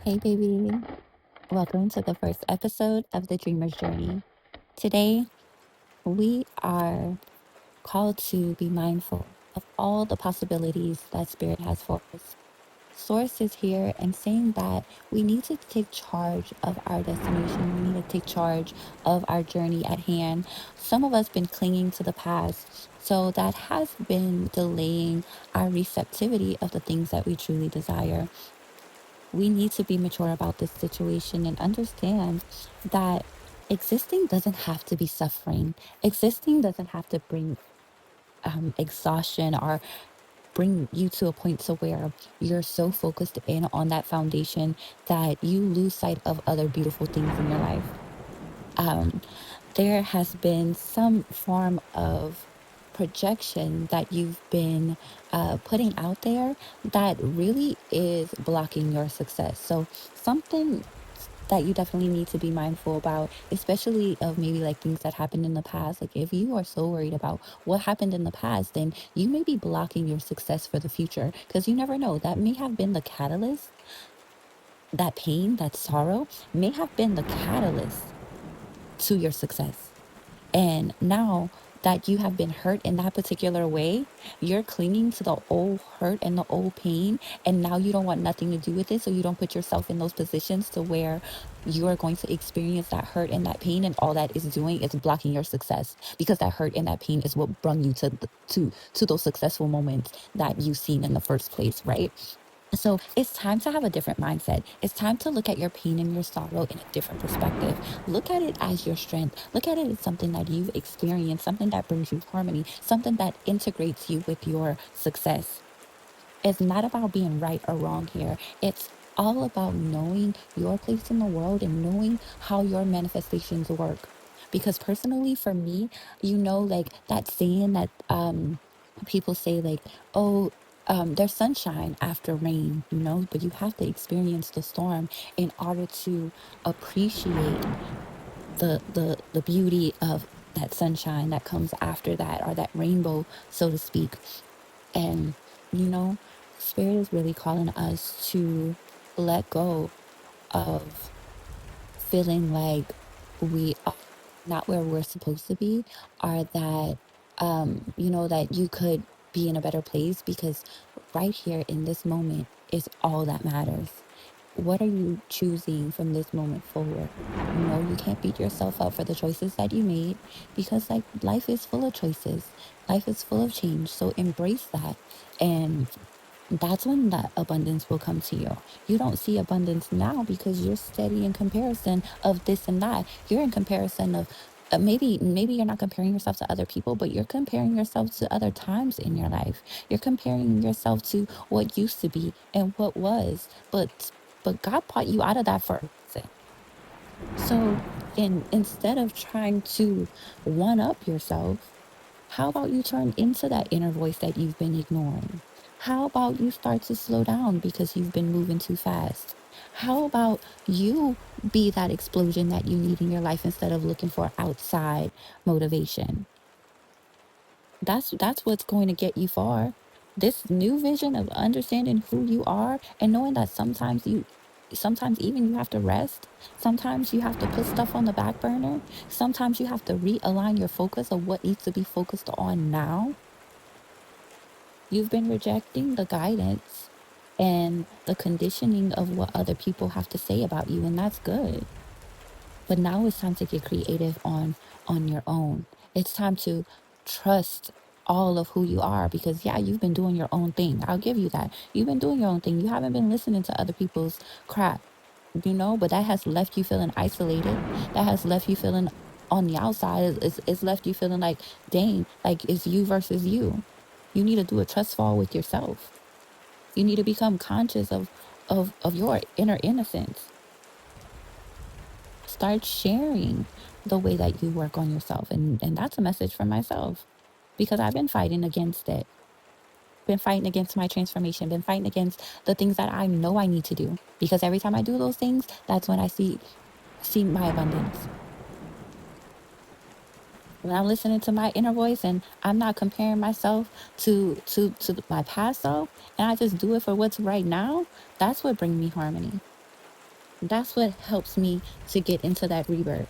Hey, baby. Welcome to the first episode of The Dreamer's Journey. Today, we are called to be mindful of all the possibilities that Spirit has for us. Source is here and saying that we need to take charge of our destination. We need to take charge of our journey at hand. Some of us been clinging to the past, so that has been delaying our receptivity of the things that we truly desire. We need to be mature about this situation and understand that existing doesn't have to be suffering. Existing doesn't have to bring exhaustion or bring you to a point to where you're so focused in on that foundation that you lose sight of other beautiful things in your life. um, there has been some form of projection that you've been putting out there that really is blocking your success. So, something that you definitely need to be mindful about, especially of maybe like things that happened in the past. Like, if you are so worried about what happened in the past, then you may be blocking your success for the future because you never know. That may have been the catalyst. That pain, that sorrow may have been the catalyst to your success. And now that you have been hurt in that particular way, you're clinging to the old hurt and the old pain. And now you don't want nothing to do with it. So you don't put yourself in those positions to where you are going to experience that hurt and that pain. And all that is doing is blocking your success because that hurt and that pain is what brought you to those successful moments that you've seen in the first place, right? So it's time to have a different mindset. It's time to look at your pain and your sorrow in a different perspective. Look at it as your strength. Look at it as something that you've experienced, something that brings you harmony, something that integrates you with your success. It's not about being right or wrong here. It's all about knowing your place in the world and knowing how your manifestations work. Because personally, for me, like that saying that people say, like, oh, there's sunshine after rain, but you have to experience the storm in order to appreciate the beauty of that sunshine that comes after that, or that rainbow, so to speak. And, you know, Spirit is really calling us to let go of feeling like we are not where we're supposed to be, or that, that you could be in a better place, because right here in this moment is all that matters. What are you choosing from this moment forward? You can't beat yourself up for the choices that you made, because like life is full of choices. Life is full of change. So embrace that. And that's when that abundance will come to you. You don't see abundance now because you're steady in comparison of this and that. You're in comparison of maybe you're not comparing yourself to other people, but you're comparing yourself to other times in your life. You're comparing yourself to what used to be and what was. But God brought you out of that for a reason. So instead of trying to one up yourself, how about you turn into that inner voice that you've been ignoring? How about you start to slow down because you've been moving too fast? How about you be that explosion that you need in your life instead of looking for outside motivation? That's what's going to get you far. This new vision of understanding who you are and knowing that sometimes even you have to rest. Sometimes you have to put stuff on the back burner. Sometimes you have to realign your focus of what needs to be focused on now. You've been rejecting the guidance and the conditioning of what other people have to say about you, and that's good. But now it's time to get creative on your own. It's time to trust all of who you are, because yeah, you've been doing your own thing. I'll give you that. You've been doing your own thing. You haven't been listening to other people's crap, but that has left you feeling isolated. That has left you feeling on the outside. It's left you feeling like, dang, like it's you versus you. You need to do a trust fall with yourself. You need to become conscious of your inner innocence. Start sharing the way that you work on yourself. And that's a message for myself, because I've been fighting against it. Been fighting against my transformation, been fighting against the things that I know I need to do. Because every time I do those things, that's when I see my abundance. When I'm listening to my inner voice and I'm not comparing myself to my past self, and I just do it for what's right now, that's what brings me harmony. That's what helps me to get into that rebirth.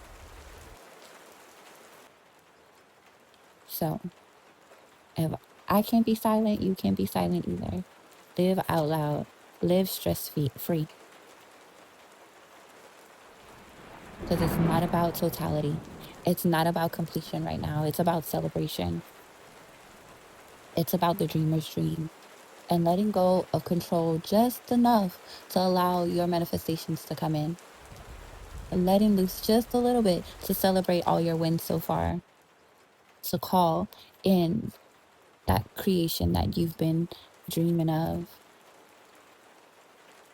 So if I can't be silent, you can't be silent either. Live out loud, live free. Because it's not about totality. It's not about completion right now. It's about celebration. It's about the dreamer's dream and letting go of control just enough to allow your manifestations to come in. Letting loose just a little bit to celebrate all your wins so far, to call in that creation that you've been dreaming of,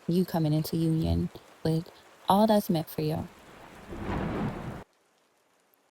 you coming into union with all that's meant for you.